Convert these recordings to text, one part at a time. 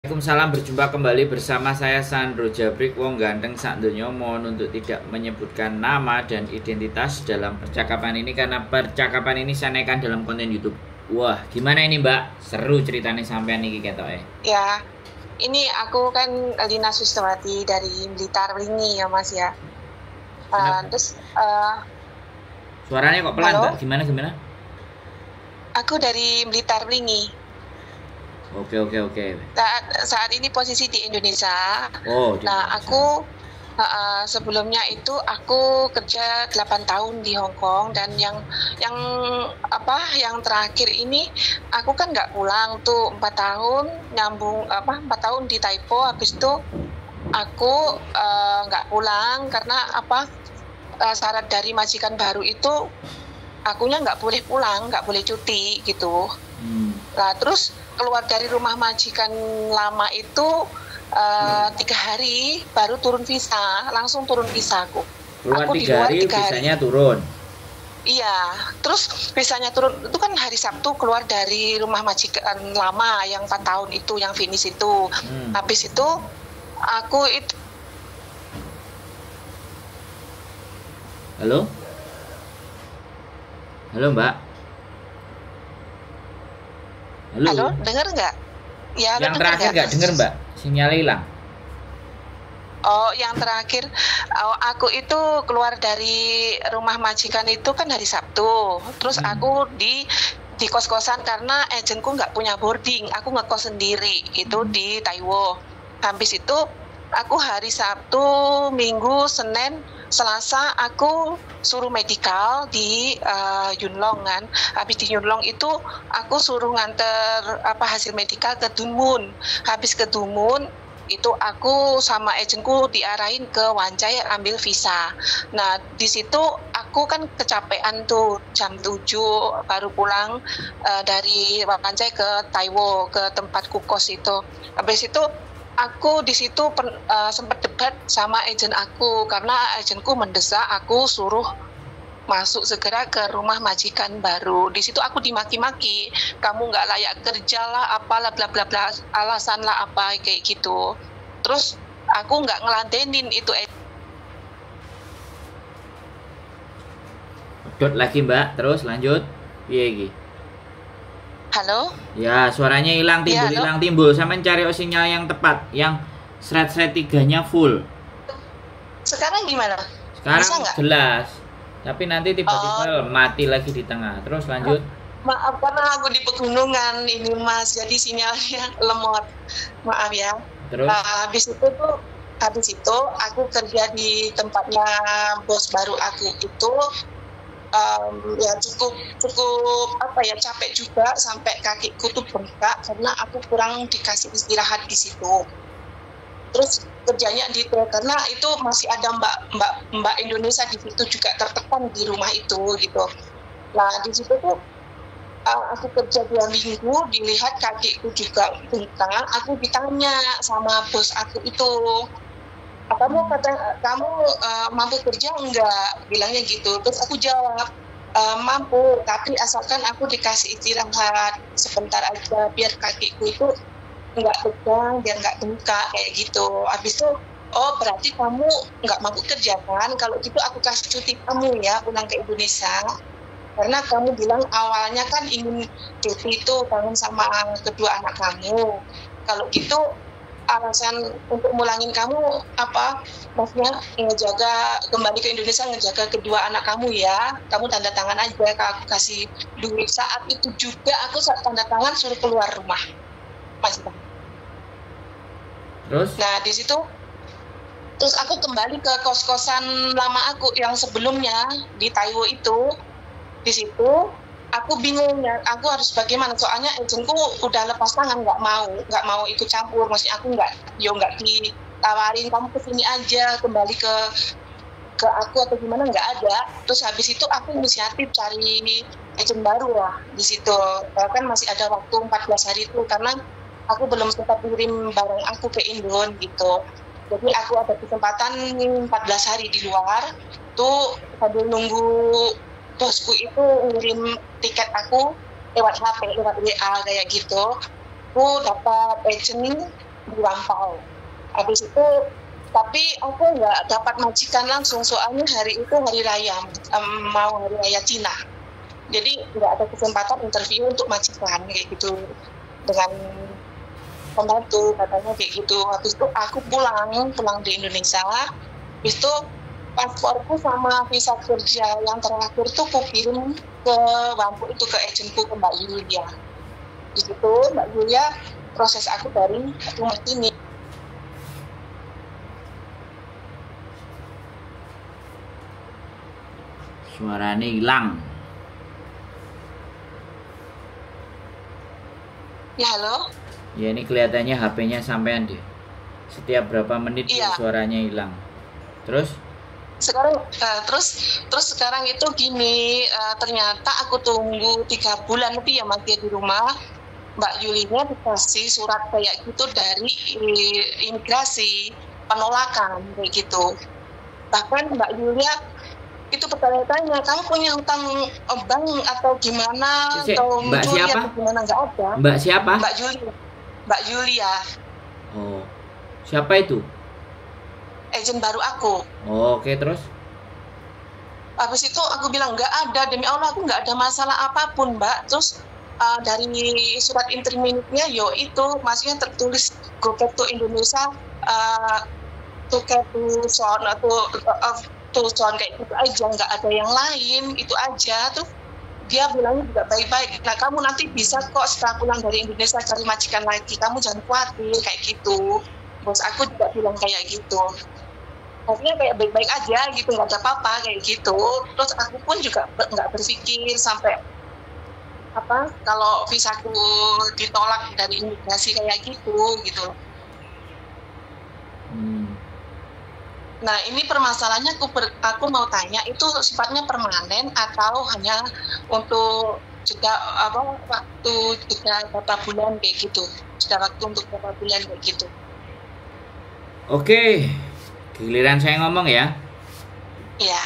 Waalaikumsalam, berjumpa kembali bersama saya Sandro Jabrik, wong ganteng sak donya. Mohon untuk tidak menyebutkan nama dan identitas dalam percakapan ini karena percakapan ini saya naikkan dalam konten YouTube. Wah, gimana ini Mbak? Seru ceritanya sampean iki ketoke. Ya, ini aku kan Lina Sustawati dari Blitar Wingi ya Mas ya. Terus Suaranya kok pelan halo? Mbak? Gimana? Aku dari Blitar Wingi. Oke. Saat ini posisi di Indonesia. Oh, di Nah, Indonesia. aku sebelumnya itu aku kerja 8 tahun di Hong Kong, dan yang terakhir ini aku kan nggak pulang tuh 4 tahun, 4 tahun di Taipo. Habis itu aku nggak pulang karena syarat dari majikan baru itu akunya nggak boleh pulang, nggak boleh cuti gitu. Nah, terus keluar dari rumah majikan lama itu 3 hari baru turun visa, langsung turun visa aku. Keluar Aku di 3 luar hari, 3 hari. visanya turun. Iya, terus visanya turun itu kan hari Sabtu keluar dari rumah majikan lama yang 4 tahun itu, yang finish itu. Habis itu aku itu Halo Mbak. Halo, dengar nggak? Ya, Yang terakhir nggak denger Mbak, sinyalnya hilang. Oh, yang terakhir, aku itu keluar dari rumah majikan itu kan hari Sabtu. Terus aku di kos-kosan karena agenku nggak punya boarding. Aku ngekos sendiri itu di Taiwo. Habis itu aku hari Sabtu, Minggu, Senin, Selasa aku suruh medical di Yunlong kan. Habis di Yunlong itu aku suruh nganter hasil medical ke Dunmun. Habis ke Dunmun itu aku sama agenku diarahin ke Wancai ambil visa. Nah, di situ aku kan kecapean tuh, jam 7 baru pulang dari Wancai ke Taiwo, ke tempatku kos itu. Habis itu aku di situ sempat debat sama agen aku karena agenku mendesak aku suruh masuk segera ke rumah majikan baru. Di situ aku dimaki-maki, kamu nggak layak kerja lah, apalah bla bla bla, alasan lah apa kayak gitu. Terus aku nggak ngeladenin itu. Dot lagi Mbak, terus lanjut. Iya iki. Halo? Ya, suaranya hilang Ya, timbul. Sampai cari sinyal yang tepat, yang thread 3-nya full. Sekarang gimana? Sekarang Bisa nggak? jelas. Tapi nanti tiba-tiba mati lagi di tengah. Terus lanjut. Maaf karena aku di pegunungan ini Mas, jadi sinyalnya lemot. Maaf ya. Terus Habis itu aku kerja di tempatnya bos baru aku itu. Ya cukup capek juga, sampai kakiku tuh bengkak karena aku kurang dikasih istirahat di situ. Terus kerjanya karena itu masih ada mbak Indonesia di situ juga tertekan di rumah itu gitu. Nah, di situ tuh aku kerja 2 minggu, dilihat kakiku juga bengkak. Aku ditanya sama bos aku itu, kamu mampu kerja enggak, bilangnya gitu. Terus aku jawab, mampu, tapi asalkan aku dikasih istirahat sebentar aja biar kakiku itu enggak tegang, biar enggak bengkak kayak gitu. Habis itu, oh berarti kamu enggak mampu kerja kan? Kalau gitu aku kasih cuti kamu ya pulang ke Indonesia, karena kamu bilang awalnya kan ingin cuti itu kangen sama kedua anak kamu. Kalau gitu alasan untuk mulangin kamu apa? Maksudnya ngejaga kembali ke Indonesia, ngejaga kedua anak kamu ya. Kamu tanda tangan aja, aku kasih duit. Saat itu juga aku tanda tangan suruh keluar rumah, Mas. Terus? Nah, di situ terus aku kembali ke kos-kosan lama aku yang sebelumnya di Taiwo itu. Di situ aku bingung ya, aku harus bagaimana, soalnya agenku udah lepas tangan, nggak mau ikut campur. Maksudnya aku nggak ditawarin kamu kesini aja, kembali ke aku atau gimana, nggak ada. Terus habis itu aku inisiatif cari agen baru lah di situ. Kan masih ada waktu 14 hari itu karena aku belum sempat kirim barang aku ke Indon gitu. Jadi aku ada kesempatan 14 hari di luar tuh sambil nunggu bosku itu ngirim tiket aku lewat HP, lewat WA kayak gitu. Aku dapat agent di Lampau. Habis itu tapi aku nggak dapat majikan langsung, soalnya hari itu hari raya, mau hari raya Cina. Jadi nggak ada kesempatan interview untuk majikan kayak gitu dengan pembantu katanya kayak gitu. Habis itu aku pulang di Indonesia. Habis itu pasporku sama visa kerja yang terakhir tuh aku kirim ke Lampung itu ke agenku ke Mbak Yulia. Di situ Mbak Yulia proses aku dari rumah sini. Suaranya hilang. Ya halo. Ya ini kelihatannya HP-nya sampean deh. Setiap berapa menit Iya. suaranya hilang. Terus? Sekarang terus sekarang itu gini, ternyata aku tunggu 3 bulan lebih ya masih di rumah. Mbak Yulinya dikasih surat kayak gitu dari imigrasi, penolakan kayak gitu. Bahkan Mbak Yulia itu bertanya-tanya, kamu punya utang bank atau gimana, atau Mbak mencuri siapa? atau gimana, nggak ada. Mbak siapa? Mbak Yulia. Oh, siapa itu? Agent baru aku. Oh, oke, terus? Habis itu aku bilang nggak ada, demi Allah aku nggak ada masalah apapun, Mbak. Terus dari surat interminnya yo itu maksudnya tertulis go back to Indonesia, to get to son atau to son kayak gitu aja, nggak ada yang lain, itu aja. Tuh dia bilangnya juga baik-baik. Nah kamu nanti bisa kok setelah pulang dari Indonesia cari majikan lagi, kamu jangan khawatir kayak gitu. Bos aku juga bilang kayak gitu. Artinya kayak baik-baik aja gitu, nggak ada apa-apa kayak gitu. Terus aku pun juga nggak berpikir sampai apa kalau visaku ditolak dari imigrasi kayak gitu. Nah ini permasalahannya aku mau tanya, itu sifatnya permanen atau hanya untuk jeda waktu jeda berapa bulan kayak gitu, jeda waktu untuk berapa bulan kayak gitu. Oke, giliran saya ngomong ya. Iya.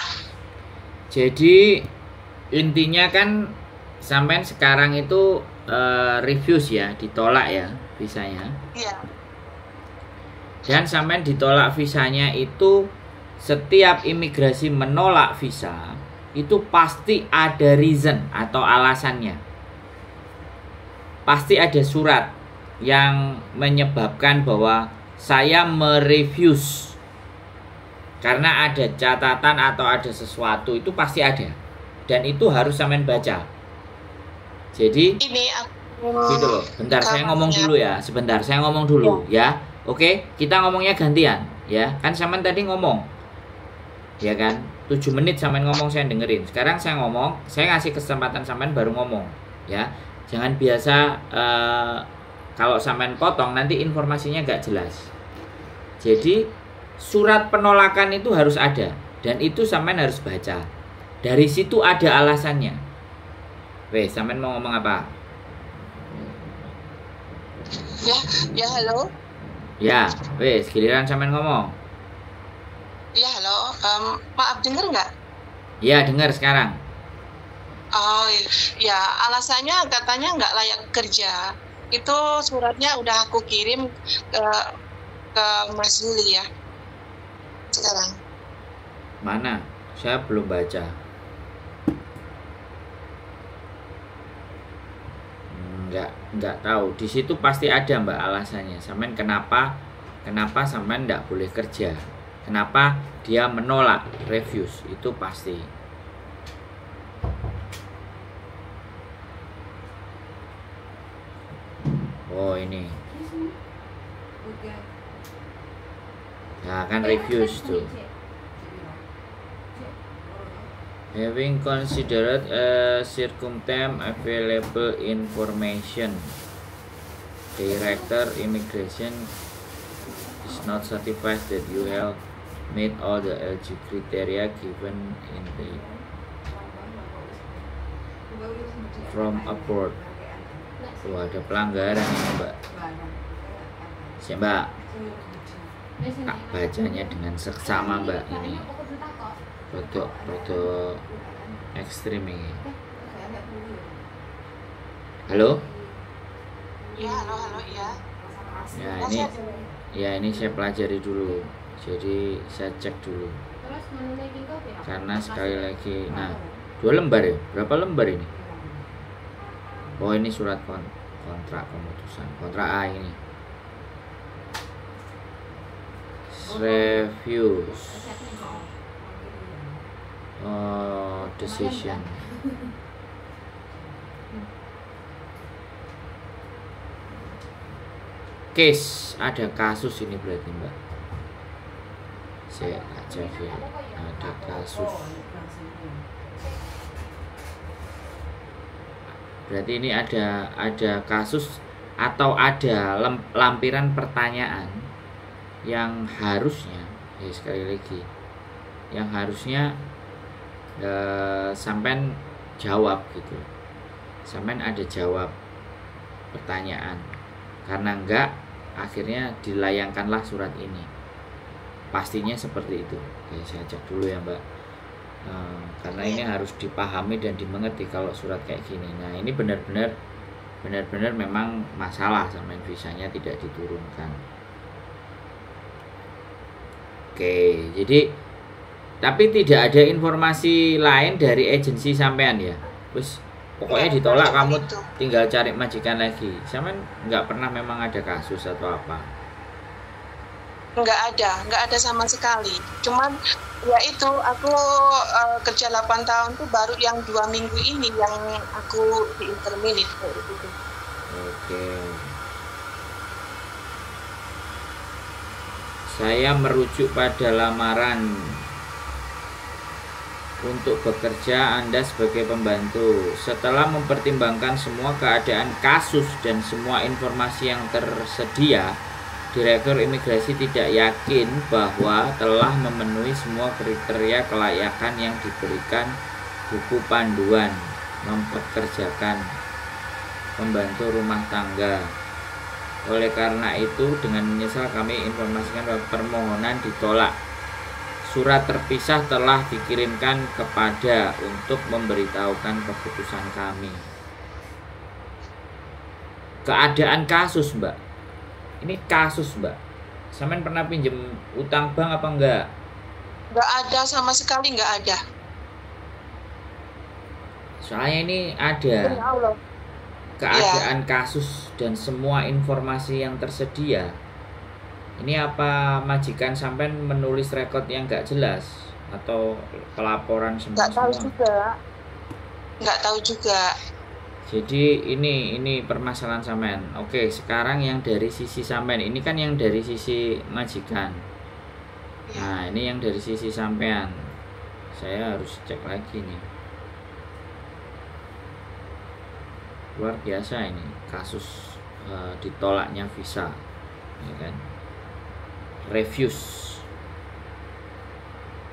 Jadi intinya kan sampean sekarang itu refuse ya, ditolak ya visanya. Iya. Dan sampean ditolak visanya itu, setiap imigrasi menolak visa itu pasti ada reason atau alasannya. Pasti ada surat yang menyebabkan bahwa saya merefuse karena ada catatan atau ada sesuatu, itu pasti ada. Dan itu harus sampean baca. Jadi ini gitu loh. Bentar saya ngomong dulu ya. Sebentar saya ngomong dulu ya. Oke, kita ngomongnya gantian ya. Kan sampean tadi ngomong. Ya kan? 7 menit sampean ngomong saya dengerin. Sekarang saya ngomong, saya ngasih kesempatan sampean baru ngomong ya. Jangan biasa kalau sampean potong nanti informasinya gak jelas. Jadi surat penolakan itu harus ada dan itu sampean harus baca. Dari situ ada alasannya. Weh, sampean mau ngomong apa? Ya halo. Ya, wes giliran sampean ngomong. Ya halo, maaf dengar nggak? Ya dengar sekarang. Oh ya, alasannya katanya nggak layak kerja. Itu suratnya udah aku kirim ke Mas Yuli ya. Sekarang. Mana? Saya belum baca. Enggak tahu. Di situ pasti ada Mbak alasannya. Sampean kenapa sampean enggak boleh kerja? Kenapa dia menolak, refuse? Itu pasti. Oh ini. Nah kan refuse tuh. Having considered a circumstance available information, Director Immigration is not certified that you have met all the eligibility criteria given in the from abroad. Tuh ada pelanggaran ini Mbak. Si Mbak, tak bacanya dengan seksama Mbak ini. Rodo ekstrim ini. Halo? Ya halo ya. Ya ini saya pelajari dulu. Jadi saya cek dulu. Karena sekali lagi, nah 2 lembar ya. Berapa lembar ini? Oh ini surat kontrak pemutusan, kontrak A ini. Reviews. Decision. Case, ada kasus ini berarti Mbak. Saya cek ya, ada kasus. Berarti ini ada kasus atau ada lampiran pertanyaan yang harusnya, ya sekali lagi, yang harusnya sampean jawab gitu. Sampean ada jawab pertanyaan. Karena enggak, akhirnya dilayangkanlah surat ini. Pastinya seperti itu. Oke, saya cek dulu ya Mbak. Karena ini harus dipahami dan dimengerti kalau surat kayak gini. Nah ini benar-benar memang masalah sampai visanya tidak diturunkan. Oke, jadi tapi tidak ada informasi lain dari agensi sampean ya. Terus pokoknya ditolak, kamu tinggal cari majikan lagi. Sampean nggak pernah memang ada kasus atau apa? Nggak ada sama sekali. Cuman ya itu aku kerja 8 tahun tuh baru yang 2 minggu ini yang aku di intermediate gitu. Oke. Saya merujuk pada lamaran untuk bekerja Anda sebagai pembantu. Setelah mempertimbangkan semua keadaan kasus dan semua informasi yang tersedia, Direktur Imigrasi tidak yakin bahwa telah memenuhi semua kriteria kelayakan yang diberikan buku panduan mempekerjakan pembantu rumah tangga. Oleh karena itu, dengan menyesal kami informasikan bahwa permohonan ditolak. Surat terpisah telah dikirimkan kepada untuk memberitahukan keputusan kami. Keadaan kasus, Mbak. Ini kasus, Mbak. Sampean pernah pinjem utang bank apa enggak? Enggak ada sama sekali, enggak ada. Soalnya ini ada keadaan kasus dan semua informasi yang tersedia. Ini apa majikan sampean menulis rekod yang enggak jelas atau pelaporan semua? Enggak tahu juga. Jadi ini permasalahan sampean. Oke, sekarang yang dari sisi sampean. Ini kan yang dari sisi majikan. Nah, ini yang dari sisi sampean. Saya harus cek lagi nih. Luar biasa ini kasus ditolaknya visa, ya kan? Refuse.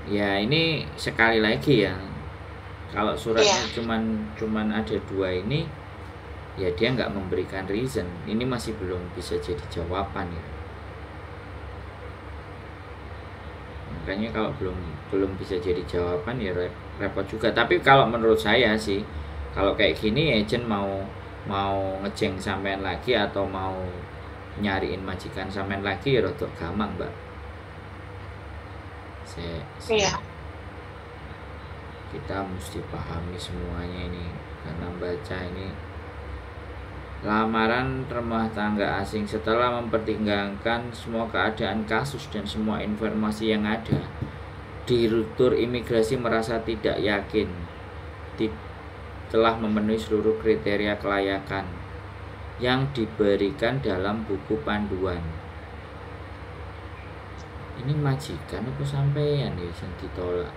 Ya, ini sekali lagi ya. Kalau suratnya cuman ada 2 ini, ya dia nggak memberikan reason. Ini masih belum bisa jadi jawaban ya. Makanya kalau belum bisa jadi jawaban ya repot juga. Tapi kalau menurut saya sih, kalau kayak gini agent mau ngeceng sampean lagi atau mau nyariin majikan sampean lagi ya rodok gampang, Mbak. Iya. Kita mesti pahami semuanya ini, karena baca ini lamaran rumah tangga asing. Setelah mempertimbangkan semua keadaan kasus dan semua informasi yang ada, Direktur Imigrasi merasa tidak yakin telah memenuhi seluruh kriteria kelayakan yang diberikan dalam buku panduan. Ini majikan apa sampeyan ya yang ditolak?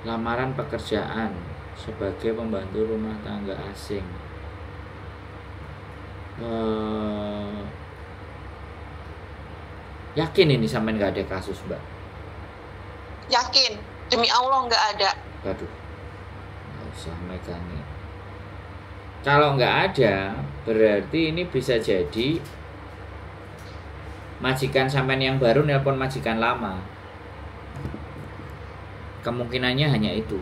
Lamaran pekerjaan sebagai pembantu rumah tangga asing. Yakin ini sampai nggak ada kasus, Mbak? Yakin, demi Allah nggak ada. Waduh, nggak usah megangin. Kalau nggak ada, berarti ini bisa jadi majikan sampean yang baru nelpon majikan lama. Kemungkinannya hanya itu.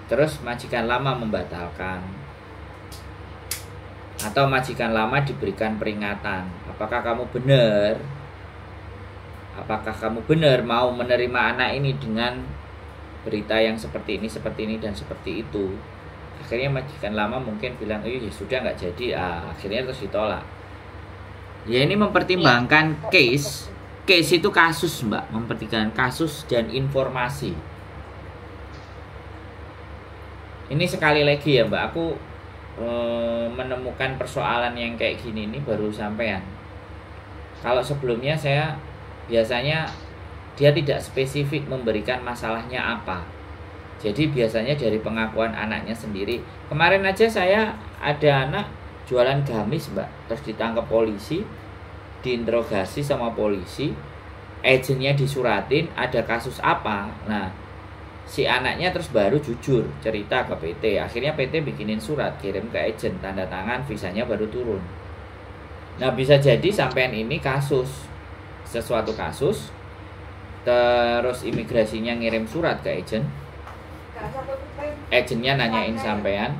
Terus majikan lama membatalkan, atau majikan lama diberikan peringatan. Apakah kamu benar mau menerima anak ini dengan berita yang seperti ini dan seperti itu? Akhirnya majikan lama mungkin bilang, oh ya sudah nggak jadi. Akhirnya terus ditolak. Ya ini mempertimbangkan case itu kasus, Mbak, mempertimbangkan kasus dan informasi. Ini sekali lagi ya, Mbak, aku menemukan persoalan yang kayak gini ini baru sampean. Kalau sebelumnya saya biasanya dia tidak spesifik memberikan masalahnya apa. Jadi biasanya dari pengakuan anaknya sendiri. Kemarin aja saya ada anak jualan gamis, Mbak, terus ditangkap polisi, diinterogasi sama polisi, agennya disuratin, ada kasus apa. Nah, si anaknya terus baru jujur cerita ke PT. Akhirnya PT bikinin surat, kirim ke agen, tanda tangan, visanya baru turun. Nah, bisa jadi sampean ini sesuatu kasus, terus imigrasinya ngirim surat ke agen, agennya nanyain sampean,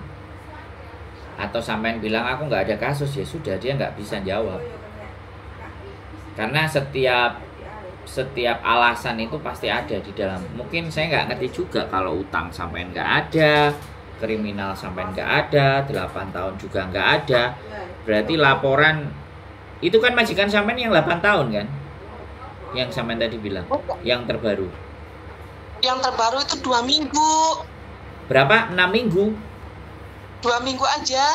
atau sampean bilang aku nggak ada kasus, ya sudah, dia nggak bisa jawab. Karena setiap alasan itu pasti ada di dalam. Mungkin saya nggak ngerti juga kalau utang sampean nggak ada, kriminal sampean nggak ada, 8 tahun juga nggak ada. Berarti laporan itu kan majikan sampean yang 8 tahun kan? Yang sampean tadi bilang, yang terbaru. Yang terbaru itu 2 minggu. Berapa? 6 minggu? 2 minggu aja.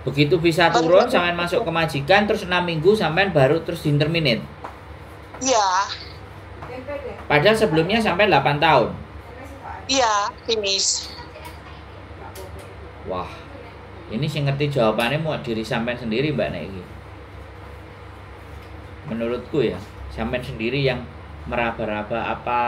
Begitu bisa turun, sampean masuk ke majikan, terus 6 minggu sampean baru terus interminate. Iya. Padahal sebelumnya sampai 8 tahun. Iya, finish. Wah, ini sih ngerti jawabannya mau diri sampean sendiri, Mbak Neki. Menurutku ya, sampean sendiri yang meraba-raba apa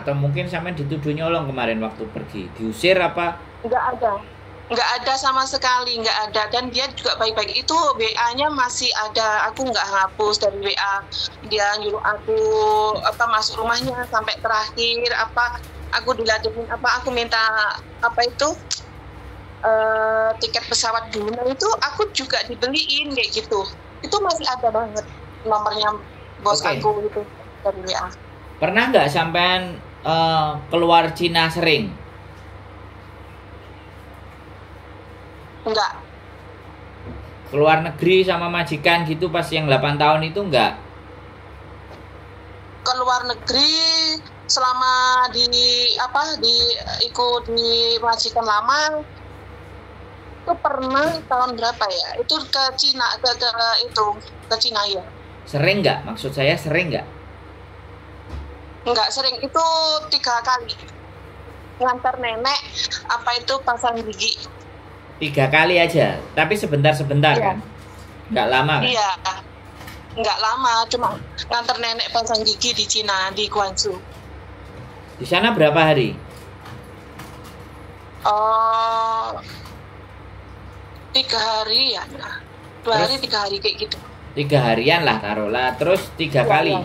atau mungkin sampean dituduh nyolong kemarin waktu pergi, diusir apa? Nggak ada sama sekali, nggak ada. Dan dia juga baik-baik. Itu WA-nya masih ada, aku nggak hapus dari WA. Dia nyuruh aku masuk rumahnya sampai terakhir, aku diladenin, aku minta tiket pesawat dulu. Nah, itu aku juga dibeliin kayak gitu. Itu masih ada banget nomornya bos aku itu dari WA. Pernah nggak sampean keluar Cina sering? Enggak. Keluar negeri sama majikan gitu pas yang 8 tahun itu enggak? Keluar negeri selama ikut di majikan lama itu pernah tahun berapa ya? Itu ke Cina, ke Cina ya. Sering enggak? Maksud saya sering enggak? Enggak sering, itu 3 kali. Ngantar nenek pasang gigi. 3 kali aja, tapi sebentar-sebentar iya. Kan? Nggak lama kan? Iya, nggak lama, cuma nganter nenek pasang gigi di Cina, di Guangzhou. Di sana berapa hari? 3 hari ya, 2 hari 3 hari kayak gitu. 3 harian lah taruhlah, terus 3 kali.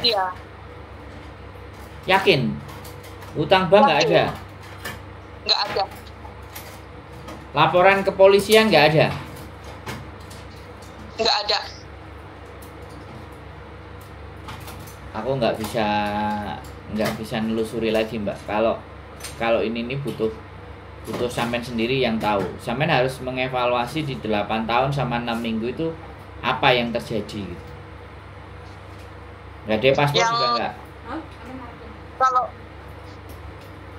Iya. Yakin? Utang bank nggak ada? Nggak ada. Laporan kepolisian nggak ada? Nggak ada. Aku nggak bisa nelusuri lagi, Mbak. Kalau ini butuh sampean sendiri yang tahu. Sampean harus mengevaluasi di 8 tahun sama 6 minggu itu apa yang terjadi gitu. Nggak ada paspor juga nggak?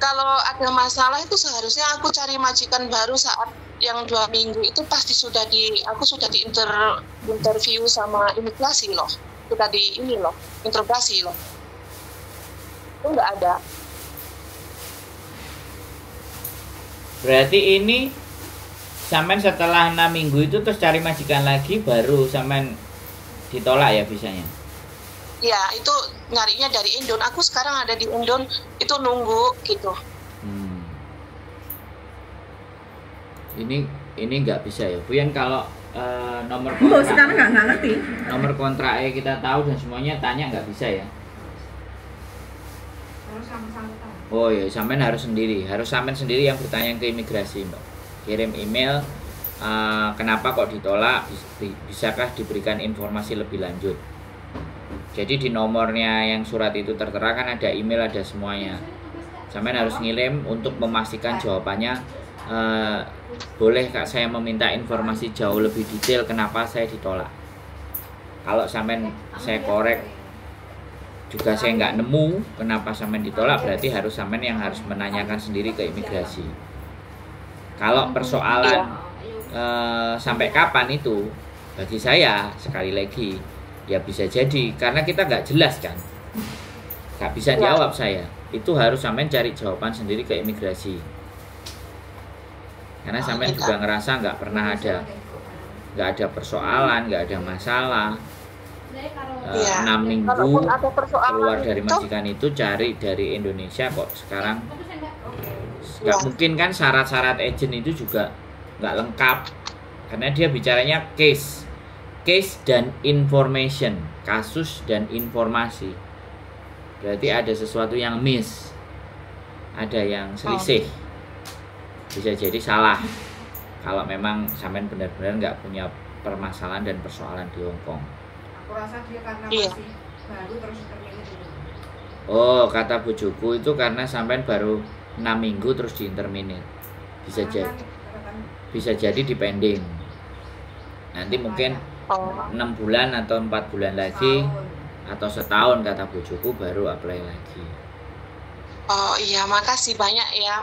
Kalau ada masalah itu seharusnya aku cari majikan baru saat yang 2 minggu itu pasti aku sudah interview sama imigrasi loh. Sudah interogasi loh. Itu nggak ada. Berarti ini sampean setelah 6 minggu itu terus cari majikan lagi baru sampean ditolak ya visanya? Ya, itu nyarinya dari Indon. Aku sekarang ada di Indon, itu nunggu gitu. Ini nggak bisa ya, Buyan. Kalau nomor Oh, kontrak. sekarang nggak ngerti. Nomor kontraknya kita tahu dan semuanya tanya nggak bisa ya. Oh ya, sampean harus sampean sendiri yang bertanya ke imigrasi, Mbak. Kirim email, kenapa kok ditolak, bisakah diberikan informasi lebih lanjut. Jadi di nomornya yang surat itu tertera kan ada email, ada semuanya. Sampean harus ngirim untuk memastikan jawabannya. Boleh Kak saya meminta informasi jauh lebih detail kenapa saya ditolak. Kalau sampean saya korek juga saya nggak nemu kenapa sampean ditolak, berarti harus sampean yang harus menanyakan sendiri ke imigrasi. Kalau persoalan sampai kapan itu, bagi saya sekali lagi ya bisa jadi karena kita nggak jelas kan, nggak bisa jawab saya. Itu harus sampean cari jawaban sendiri ke imigrasi. Karena sampean juga ngerasa nggak pernah ada persoalan, nggak ada masalah. 6 minggu keluar dari majikan itu cari dari Indonesia kok sekarang nggak mungkin kan. Syarat-syarat agent itu juga nggak lengkap karena dia bicaranya case dan information, kasus dan informasi. Berarti ada sesuatu yang miss, ada yang selisih, bisa jadi salah. Kalau memang sampean benar-benar nggak punya permasalahan dan persoalan di Hong Kong. Aku rasa dia karena masih baru terus terminit itu. Oh, kata bujuku itu karena sampean baru 6 minggu terus diinterminate. Bisa jadi dipending. Nanti mungkin 6 bulan atau 4 bulan lagi atau setahun kata bujuku baru apply lagi. Oh iya, makasih banyak ya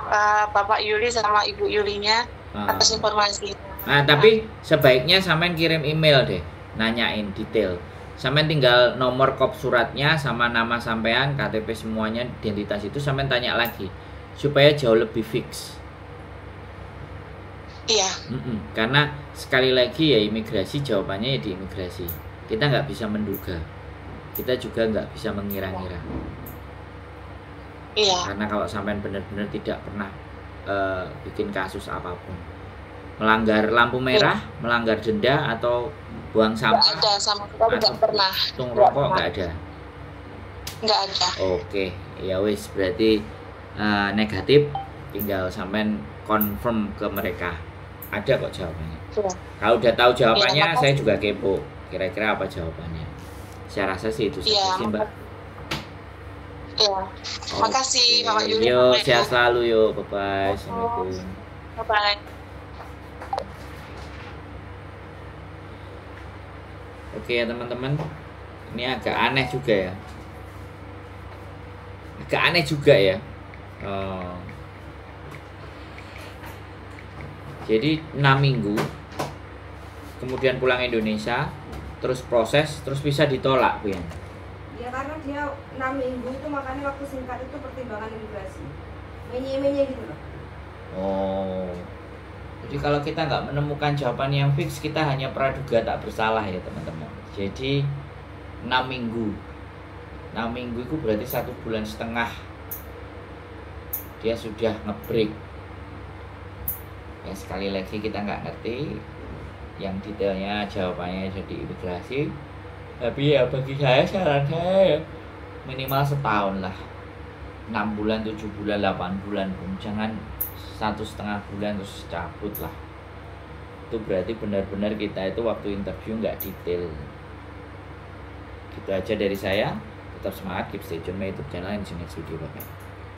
Bapak Yuli sama Ibu Yulinya atas informasi. Nah, tapi sebaiknya sampean kirim email deh, nanyain detail. Sampean tinggal nomor kop suratnya sama nama sampean, KTP semuanya, identitas itu sampean tanya lagi supaya jauh lebih fix. Iya. Karena sekali lagi ya imigrasi jawabannya ya di imigrasi. Kita nggak bisa menduga, kita juga nggak bisa mengira-ngira. Iya. Karena kalau sampean benar-benar tidak pernah bikin kasus apapun, melanggar lampu merah, melanggar denda atau buang sampah, nggak ada sama sekali, nggak pernah. Tung rokok nggak ada. Nggak ada. Oke, ya wis berarti negatif. Tinggal sampean confirm ke mereka. Ada kok jawabannya. Ya. Kalau udah tahu jawabannya, Ya, saya juga kepo. Kira-kira apa jawabannya? Saya rasa sih itu saja sih, Mbak. Iya. Makasih Bapak Yuli. Yo, sehat selalu yo. Bye-bye. Assalamualaikum. Bye-bye. Oke ya teman-teman, ini agak aneh juga ya. Agak aneh juga ya. Jadi 6 minggu, kemudian pulang Indonesia, terus proses, terus bisa ditolak, Bu ya? Ya karena dia 6 minggu itu makanya waktu singkat itu pertimbangan imigrasi. Menye-menye gitu loh. Oh. Jadi kalau kita nggak menemukan jawaban yang fix, kita hanya praduga tak bersalah ya teman-teman. Jadi 6 minggu. 6 minggu itu berarti 1,5 bulan. Dia sudah ngebreak. Ya sekali lagi kita nggak ngerti yang detailnya jawabannya jadi imigrasi. Tapi ya bagi saya saran saya minimal setahun lah. 6 bulan, 7 bulan, 8 bulan pun jangan 1,5 bulan terus cabut lah. Itu berarti benar-benar kita itu waktu interview nggak detail. Gitu aja dari saya. Tetap semangat, keep stay tune my YouTube channel and see you next video. Bye.